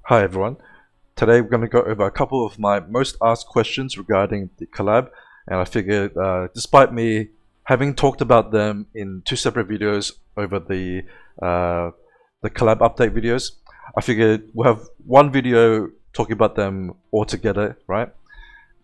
Hi everyone. Today we're going to go over a couple of my most asked questions regarding the collab, and I figured despite me having talked about them in two separate videos over the collab update videos, I figured we'll have one video talking about them all together, right?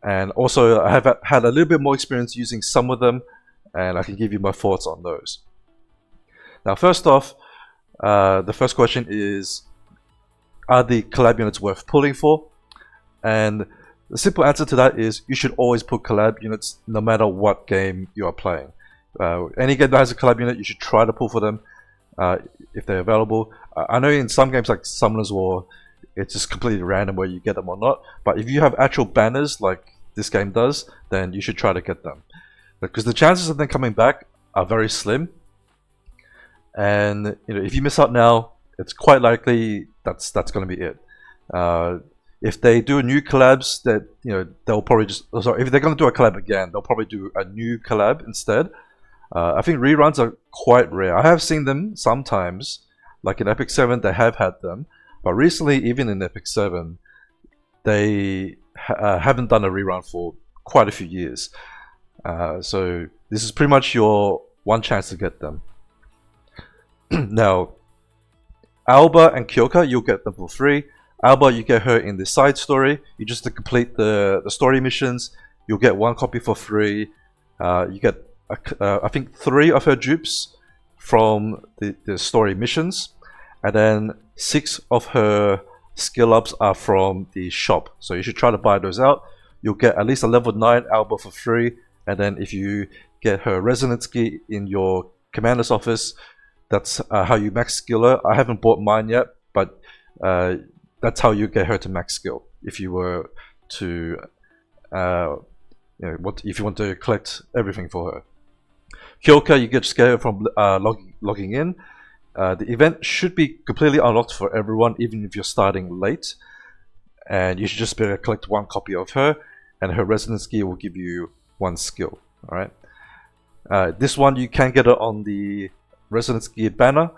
And also I have had a little bit more experience using some of them, and I can give you my thoughts on those. Now first off, the first question is, are the collab units worth pulling for? And the simple answer to that is you should always pull collab units no matter what game you are playing. Any game that has a collab unit, you should try to pull for them if they're available. I know in some games like Summoners War, it's just completely random where you get them or not. But if you have actual banners like this game does, then you should try to get them. Because the chances of them coming back are very slim. And if you miss out now, it's quite likely that's going to be it. If they do new collabs, that they'll probably just if they're going to do a collab again, they'll probably do a new collab instead. I think reruns are quite rare. I have seen them sometimes, like in Epic 7 they have had them, but recently even in Epic 7 they haven't done a rerun for quite a few years. So this is pretty much your one chance to get them. Now, Aoba and Kyouka, you'll get them for free. Aoba, you get her in the side story. You just to complete the story missions, you'll get one copy for free. You get, I think, 3 of her dupes from the story missions. And then 6 of her skill ups are from the shop. So you should try to buy those out. You'll get at least a level 9 Aoba for free. And then if you get her resonance key in your commander's office, that's how you max skill her. I haven't bought mine yet, but that's how you get her to max skill. If you were to, if you want to collect everything for her. Kyouka, you just get her from logging in. The event should be completely unlocked for everyone, even if you're starting late. And you should just be able to collect 1 copy of her, and her resonance key will give you 1 skill. All right. This one you can get it on the Resonance Gear banner,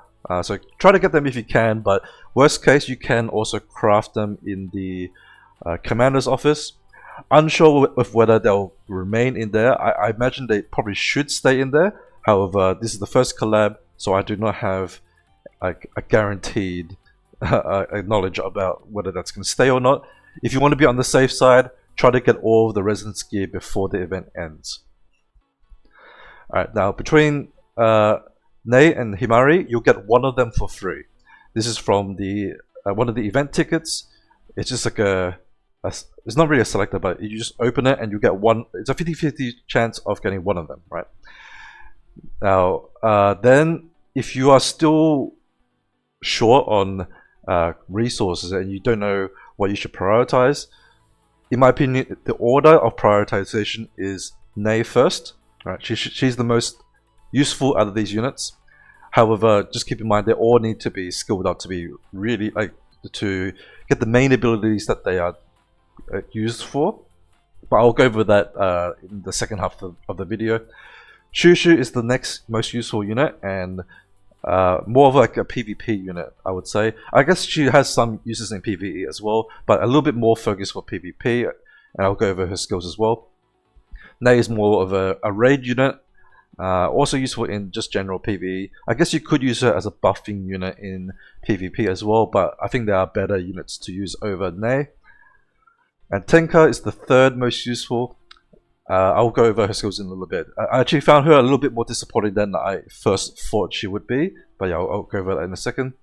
so try to get them if you can, but worst case you can also craft them in the commander's office. Unsure of whether they'll remain in there. I imagine they probably should stay in there. However, this is the first collab, so I do not have a guaranteed knowledge about whether that's going to stay or not. If you want to be on the safe side, try to get all of the Resonance Gear before the event ends. Alright, now between Nei and Himari, you'll get one of them for free. This is from the one of the event tickets. It's just like it's not really a selector, but you just open it and you get one. It's a 50-50 chance of getting one of them, right? Now, then if you are still short on resources and you don't know what you should prioritize, in my opinion, the order of prioritization is Nei first. Right? She's the most useful out of these units. However, just keep in mind they all need to be skilled up to be really to get the main abilities that they are used for. But I'll go over that in the second half of the video. Shushu is the next most useful unit, and more of like a PvP unit, I would say. I guess she has some uses in PvE as well, but a little bit more focused for PvP, and I'll go over her skills as well. Nei is more of a raid unit, also useful in just general PvE. I guess you could use her as a buffing unit in PvP as well, but I think there are better units to use over Nei. And Tenka is the third most useful. I'll go over her skills in a little bit. I actually found her a little bit more disappointing than I first thought she would be, but yeah, I'll go over that in a second.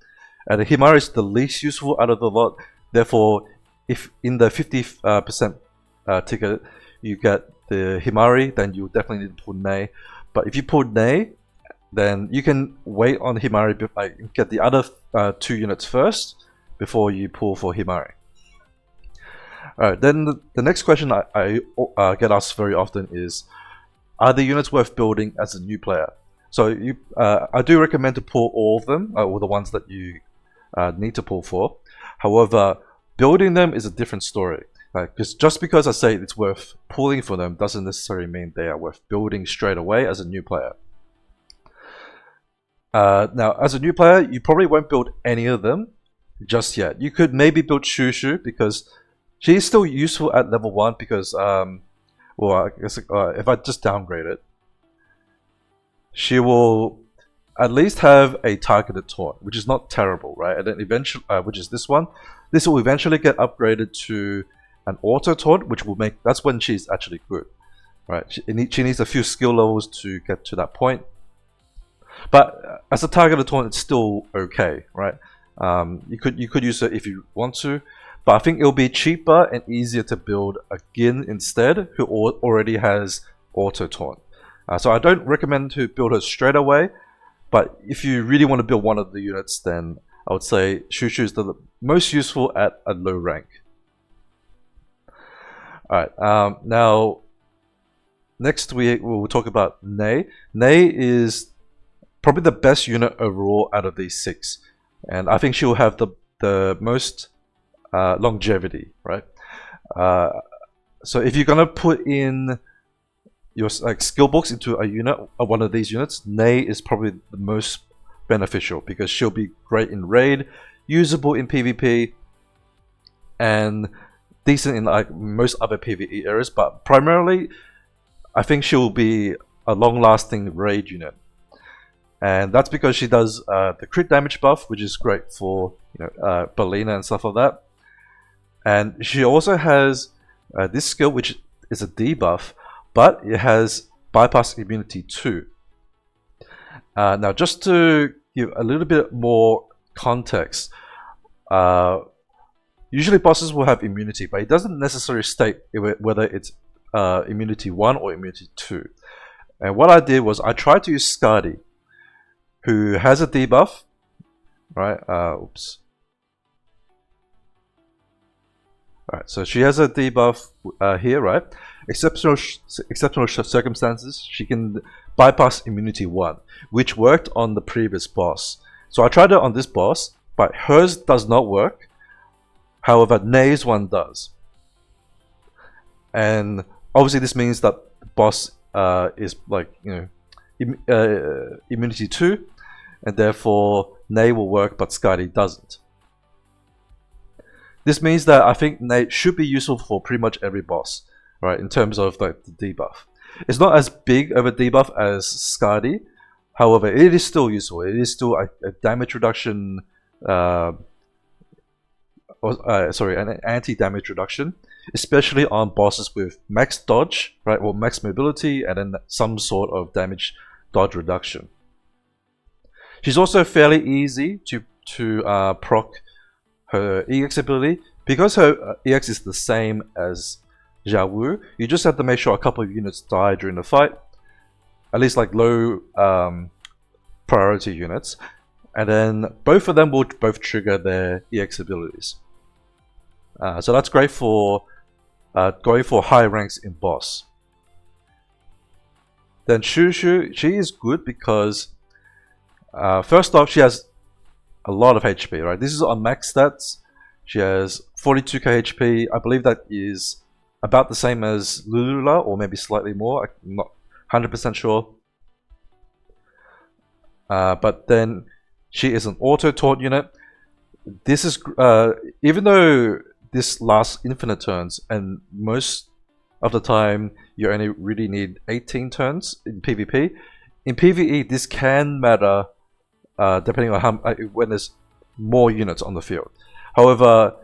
And Himari is the least useful out of the lot. Therefore, if in the 50% ticket you get the Himari, then you definitely need to pull Nei. But if you pull Nei, then you can wait on Himari, get the other 2 units first before you pull for Himari. Alright, then the next question I get asked very often is, are the units worth building as a new player? So I do recommend to pull all of them, or the ones that you need to pull for. However, building them is a different story. Because just because I say it's worth pulling for them doesn't necessarily mean they are worth building straight away as a new player. Now, as a new player, you probably won't build any of them just yet. You could maybe build Shushu because she's still useful at level 1 because, well, I guess if I just downgrade it, she will at least have a targeted taunt, which is not terrible, right? And then eventually, which is this one, this will eventually get upgraded to an auto taunt, which will make, that's when she's actually good, right? She needs a few skill levels to get to that point. But as a targeted taunt, it's still okay, right? You could use it if you want to, but I think it'll be cheaper and easier to build a Gin instead, who already has auto taunt. So I don't recommend to build her straight away, but if you really want to build one of the units, then I would say Shushu is the most useful at a low rank. Alright, now next we'll talk about Nei. Nei is probably the best unit overall out of these 6, and I think she will have the most longevity, right? So if you're gonna put in your skill books into a unit, one of these units, Nei is probably the most beneficial because she'll be great in raid, usable in PvP, and decent in like most other PvE areas. But primarily, I think she'll be a long-lasting raid unit, and that's because she does the crit damage buff, which is great for Belina and stuff like that. And she also has this skill, which is a debuff, but it has bypass immunity too. Now, just to give a little bit more context, usually bosses will have immunity, but it doesn't necessarily state whether it's immunity 1 or immunity 2. And what I did was I tried to use Skadi, who has a debuff, right? Oops. Alright, so she has a debuff here, right? Exceptional circumstances, she can bypass immunity 1, which worked on the previous boss. So I tried it on this boss, but hers does not work. However, Nei's one does. And obviously this means that the boss is like, immunity 2, and therefore Nei will work, but Skadi doesn't. This means that I think Nei should be useful for pretty much every boss, right, in terms of like the debuff. It's not as big of a debuff as Skadi, however, it is still useful. It is still a damage reduction, an anti-damage reduction, especially on bosses with max dodge, right, or max mobility, and then some sort of damage dodge reduction. She's also fairly easy to proc her EX ability. Because her EX is the same as Jia Wu, you just have to make sure a couple of units die during the fight, at least like low priority units, and then both of them will both trigger their EX abilities. So that's great for going for high ranks in boss. Then Shushu, she is good because first off, she has a lot of HP, right? This is on max stats. She has 42k HP. I believe that is about the same as Lulula, or maybe slightly more. I'm not 100% sure. But then she is an auto taunt unit. This is even though this lasts infinite turns, and most of the time you only really need 18 turns in PvP. In PvE, this can matter depending on how when there's more units on the field. However,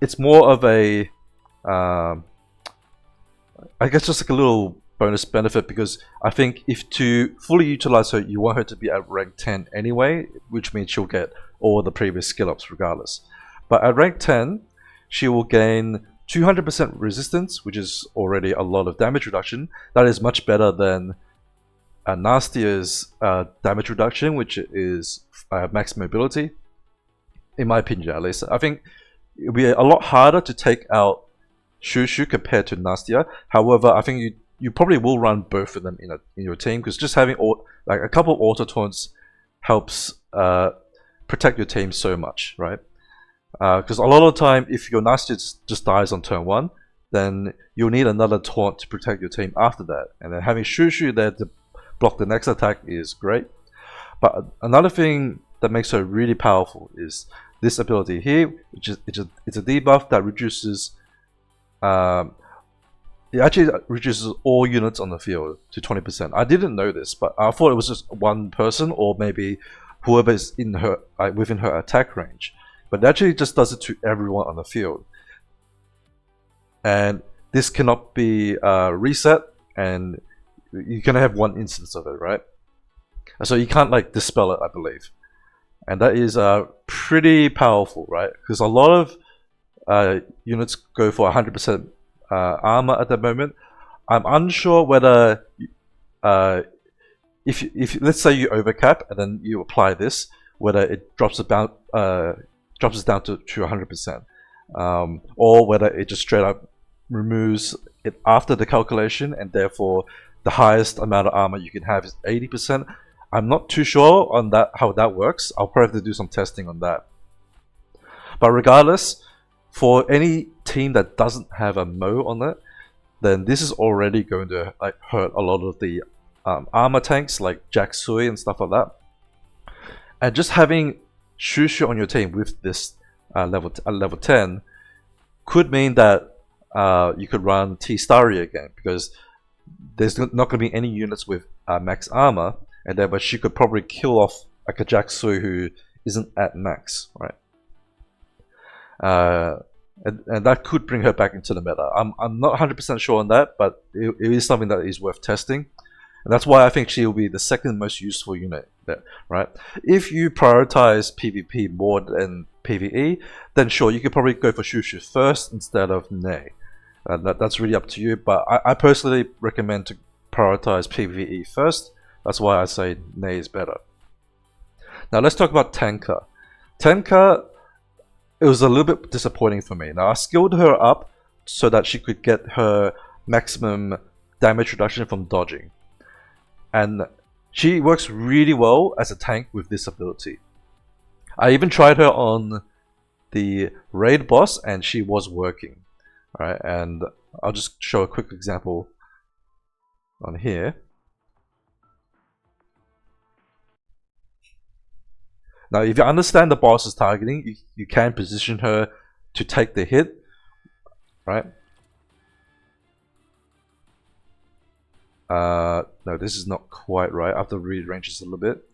it's more of a I guess just like a little bonus benefit, because I think if to fully utilize her, you want her to be at rank 10 anyway, which means she'll get all the previous skill ups regardless. But at rank 10, she will gain 200% resistance, which is already a lot of damage reduction. That is much better than Nastia's damage reduction, which is max mobility. In my opinion, at least. I think it'll be a lot harder to take out Shushu compared to Nastia. However, I think you probably will run both of them in your team, because just having like a couple of auto taunts helps protect your team so much, right? Because a lot of the time, if your Nastia just dies on turn 1, then you'll need another taunt to protect your team after that. And then having Shushu there to block the next attack is great. But another thing that makes her really powerful is this ability here, which is it's a debuff that reduces it actually reduces all units on the field to 20%. I didn't know this, but I thought it was just one person or maybe whoever is in her within her attack range. But it actually just does it to everyone on the field. And this cannot be reset, and you can have one instance of it, right? So you can't like dispel it, I believe. And that is pretty powerful, right? Because a lot of units go for 100% armor at the moment. I'm unsure whether if let's say you overcap and then you apply this, whether it drops it down to 100%, or whether it just straight up removes it after the calculation, and therefore the highest amount of armor you can have is 80%. I'm not too sure on that, how that works. I'll probably have to do some testing on that. But regardless, for any team that doesn't have a Mo on it, then this is already going to like hurt a lot of the armor tanks like Jack Sui and stuff like that. And just having Shushu on your team with this level 10 could mean that you could run T-Starry again, because there's not going to be any units with max armor, and then but she could probably kill off like a Jack Sui who isn't at max, right? And that could bring her back into the meta. I'm not 100% sure on that, but it is something that is worth testing. And that's why I think she will be the second most useful unit there, right? If you prioritize PvP more than PvE, then sure, you could probably go for Shushu first instead of Nei. That's really up to you, but I personally recommend to prioritize PvE first. That's why I say Nei is better. Now let's talk about Tenka. Tenka, it was a little bit disappointing for me. Now I skilled her up so that she could get her maximum damage reduction from dodging. And she works really well as a tank with this ability. I even tried her on the raid boss and she was working. Alright, and I'll just show a quick example on here. Now, if you understand the boss's targeting, you can position her to take the hit, right? No, this is not quite right. I have to rearrange this a little bit.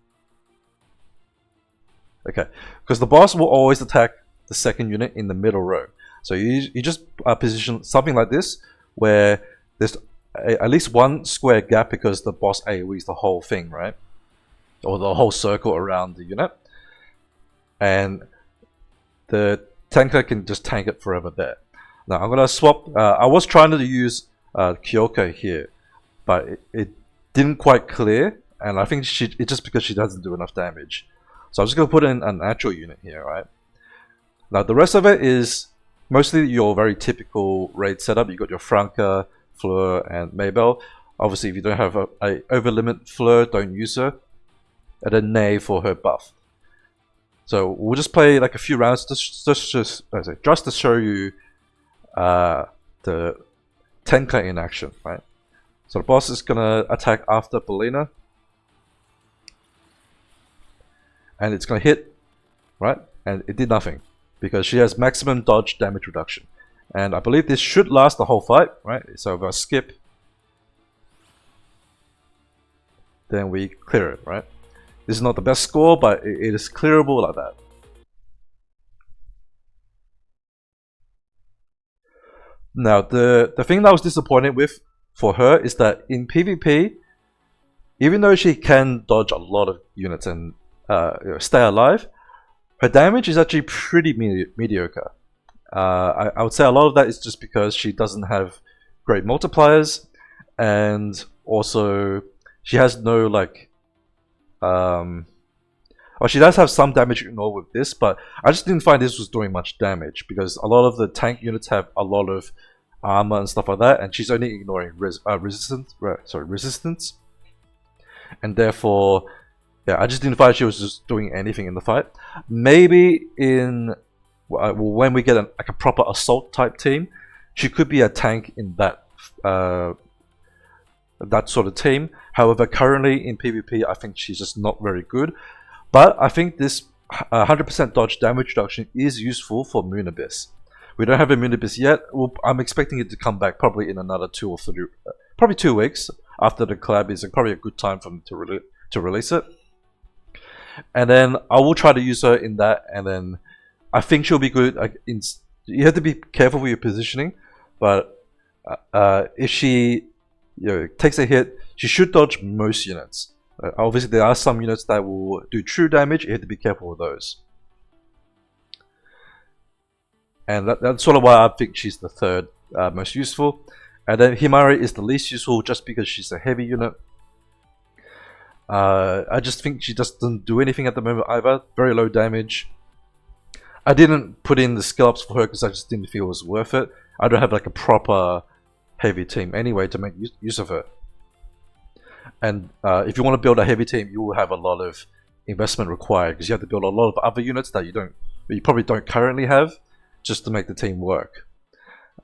Okay, because the boss will always attack the second unit in the middle row. So you just position something like this, where there's at least one square gap because the boss AoEs the whole thing, right? Or the whole circle around the unit. And the Tenka can just tank it forever there. Now I'm gonna swap. I was trying to use Kyouka here, but it didn't quite clear, and I think it's just because she doesn't do enough damage. So I'm just gonna put in an actual unit here, right? Now the rest of it is mostly your very typical raid setup. You got your Franca, Fleur, and Maybell. Obviously, if you don't have a over limit Fleur, don't use her. And then Nei for her buff. So we'll just play like a few rounds just to show you the Tenka in action, right? So the boss is gonna attack after Belina, and it's gonna hit, right? And it did nothing because she has maximum dodge damage reduction, and I believe this should last the whole fight, right? So if I skip, then we clear it, right? This is not the best score, but it is clearable like that. Now, the thing that I was disappointed with for her is that in PvP, even though she can dodge a lot of units and stay alive, her damage is actually pretty mediocre. I would say a lot of that is just because she doesn't have great multipliers, and also she has no like well, she does have some damage you ignore with this, but I just didn't find this was doing much damage because a lot of the tank units have a lot of armor and stuff like that, and she's only ignoring resistance, and therefore, yeah, I just didn't find she was just doing anything in the fight. Maybe in when we get like a proper assault type team, she could be a tank in that that sort of team. However, currently in PvP, I think she's just not very good. But I think this 100% dodge damage reduction is useful for Moon Abyss. We don't have a Moon Abyss yet. I'm expecting it to come back probably in another 2 or 3, probably 2 weeks after the collab is probably a good time for them to release it. And then I will try to use her in that, and then I think she'll be good. You have to be careful with your positioning, but if she takes a hit, she should dodge most units. Obviously, there are some units that will do true damage. You have to be careful with those. And that's sort of why I think she's the third most useful. And then Himari is the least useful just because she's a heavy unit. I just think she just doesn't do anything at the moment either. Very low damage. I didn't put in the skill ups for her because I just didn't feel it was worth it. I don't have like a proper heavy team anyway to make use of her. And if you want to build a heavy team, you will have a lot of investment required because you have to build a lot of other units that you probably don't currently have, just to make the team work.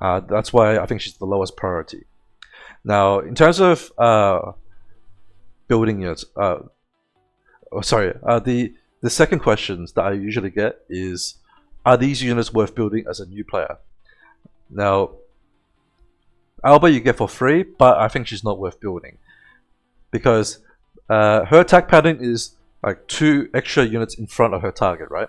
That's why I think she's the lowest priority. Now, in terms of building units, the second questions that I usually get is, are these units worth building as a new player? Now, Aoba you get for free, but I think she's not worth building because her attack pattern is like 2 extra units in front of her target, right?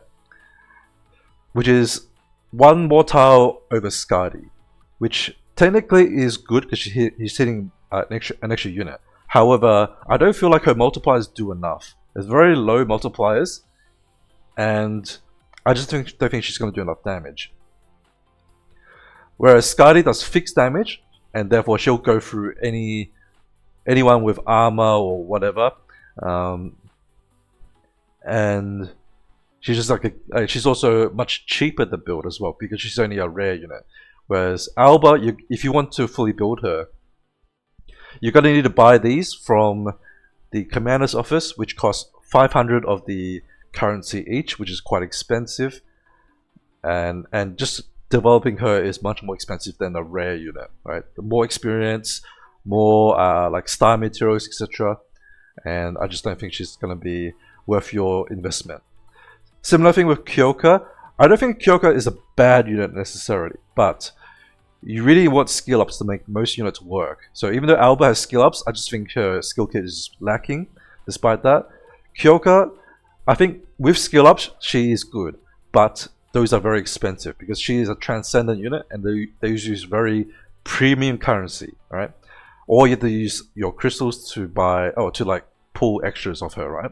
Which is 1 more tile over Skadi, which technically is good because he's hitting an extra unit. However, I don't feel like her multipliers do enough. There's very low multipliers, and I just don't think she's going to do enough damage. Whereas Skadi does fixed damage, and therefore she'll go through anyone with armor or whatever, and she's just like she's also much cheaper to build as well because she's only a rare unit. Whereas Aoba, if you want to fully build her, you're going to need to buy these from the commander's office, which costs 500 of the currency each, which is quite expensive, and just developing her is much more expensive than a rare unit, right? More experience, more like star materials, etc. And I just don't think she's going to be worth your investment. Similar thing with Kyouka. I don't think Kyouka is a bad unit necessarily, but you really want skill ups to make most units work. So even though Aoba has skill ups, I just think her skill kit is lacking. Despite that, Kyouka, I think with skill ups she is good, but those are very expensive because she is a transcendent unit and they use very premium currency, right? Or you have to use your crystals to buy to like pull extras of her, right?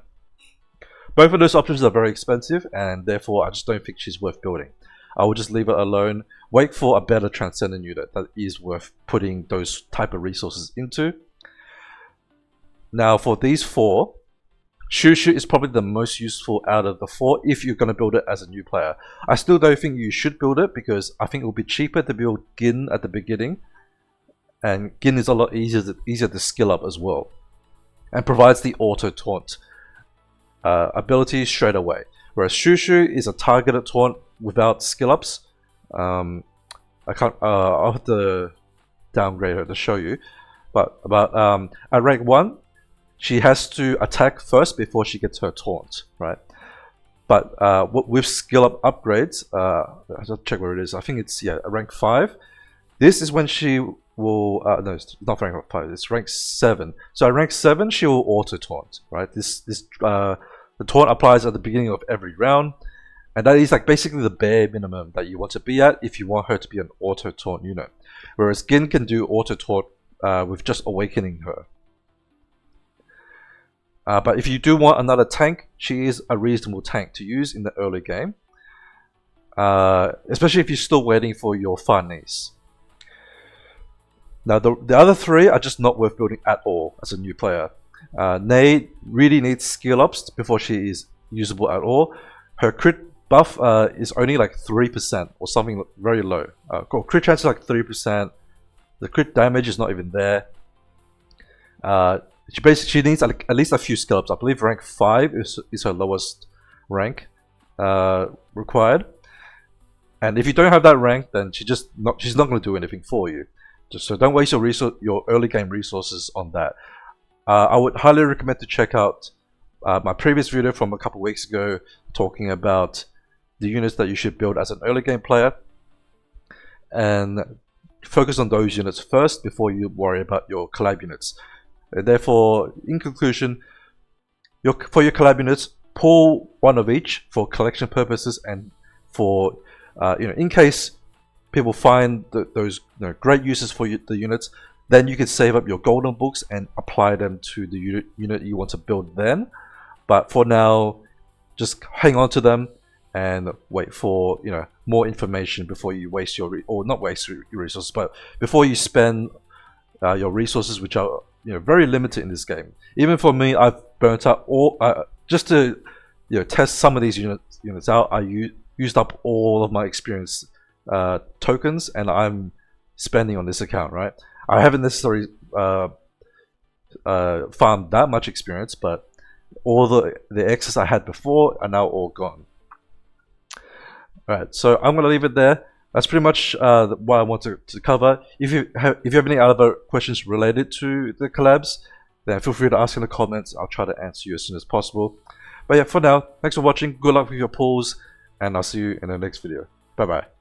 Both of those options are very expensive, and therefore I just don't think she's worth building. I will just leave it alone. Wait for a better transcendent unit that is worth putting those type of resources into. Now for these 4, Shushu is probably the most useful out of the 4 if you're going to build it as a new player. I still don't think you should build it because I think it will be cheaper to build Gin at the beginning, and Gin is a lot easier to skill up as well, and provides the auto taunt ability straight away. Whereas Shushu is a targeted taunt without skill ups. I can't. I'll have to downgrade her to show you. But at rank 1, she has to attack first before she gets her taunt, right? But with skill up upgrades, I have to check where it is. I think it's at rank 5. This is when she will. No, it's not rank 5. It's rank 7. So at rank 7, she will auto taunt, right? The taunt applies at the beginning of every round, and that is like basically the bare minimum that you want to be at if you want her to be an auto taunt unit. Whereas Gin can do auto taunt with just awakening her. But if you do want another tank, she is a reasonable tank to use in the early game, especially if you're still waiting for your Farnese. Now the other 3 are just not worth building at all as a new player. Nade really needs skill ups before she is usable at all. Her crit buff is only like 3% or something very low. Crit chance is like 3%. The crit damage is not even there. She needs like at least a few skill ups. I believe rank 5 is her lowest rank required. And if you don't have that rank, then she's not going to do anything for you. So don't waste your early game resources on that. I would highly recommend to check out my previous video from a couple weeks ago talking about the units that you should build as an early game player, and focus on those units first before you worry about your collab units. Therefore, in conclusion, for your collab units, pull one of each for collection purposes and for in case people find those great uses for the units, then you can save up your golden books and apply them to the unit you want to build then. But for now, just hang on to them and wait for more information before you waste your not waste your resources, but before you spend your resources, which are very limited in this game. Even for me, I've burnt up all just to test some of these units out. I used up all of my experience tokens, and I'm spending on this account. Right, I haven't necessarily farmed that much experience, but all the excess I had before are now all gone. Alright, so I'm going to leave it there. That's pretty much what I wanted to cover. If you have any other questions related to the collabs, then feel free to ask in the comments. I'll try to answer you as soon as possible. But yeah, for now, thanks for watching. Good luck with your pulls, and I'll see you in the next video. Bye bye.